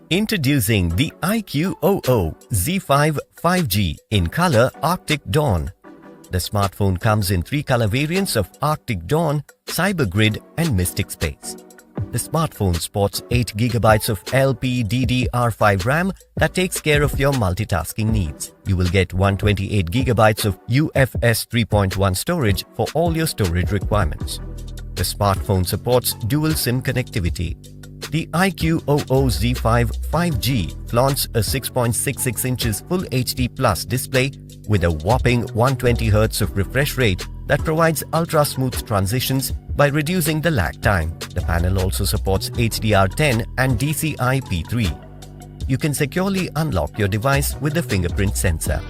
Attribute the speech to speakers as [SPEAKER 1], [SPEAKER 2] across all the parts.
[SPEAKER 1] Introducing the Iqoo Z5 5G in color Arctic Dawn. The smartphone comes in 3 color variants of Arctic Dawn, Cyber Grid and Mystic Space. The smartphone sports 8GB of LPDDR5 RAM that takes care of your multitasking needs. You will get 128GB of UFS 3.1 storage for all your storage requirements. The smartphone supports dual SIM connectivity. The Iqoo Z5 5G flaunts a 6.66 inches Full HD Plus display with a whopping 120Hz of refresh rate that provides ultra-smooth transitions by reducing the lag time. The panel also supports HDR10 and DCI-P3. You can securely unlock your device with the fingerprint sensor.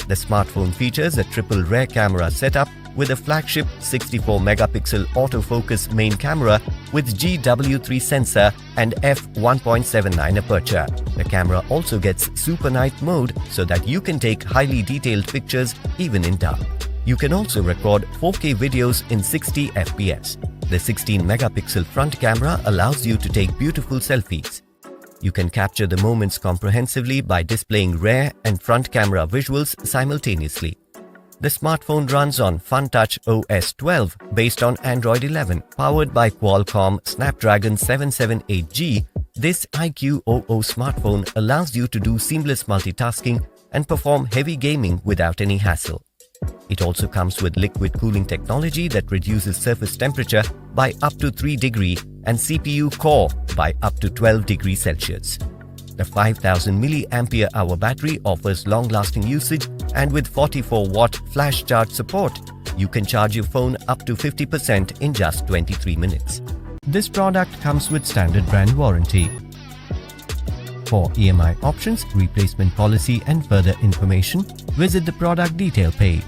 [SPEAKER 1] The smartphone features a triple rear camera setup with a flagship 64-megapixel autofocus main camera with GW3 sensor and f1.79 aperture. The camera also gets Super Night mode so that you can take highly detailed pictures even in dark. You can also record 4K videos in 60 FPS. The 16-megapixel front camera allows you to take beautiful selfies. You can capture the moments comprehensively by displaying rear and front camera visuals simultaneously. The smartphone runs on FunTouch OS 12 based on Android 11. Powered by Qualcomm Snapdragon 778G, this Iqoo smartphone allows you to do seamless multitasking and perform heavy gaming without any hassle. It also comes with liquid cooling technology that reduces surface temperature by up to 3 degrees and CPU core by up to 12 degrees Celsius. The 5000 mAh battery offers long-lasting usage, and with 44-watt FlashCharge support, you can charge your phone up to 50% in just 23 minutes. This product comes with standard brand warranty. For EMI options, replacement policy and further information, visit the product detail page.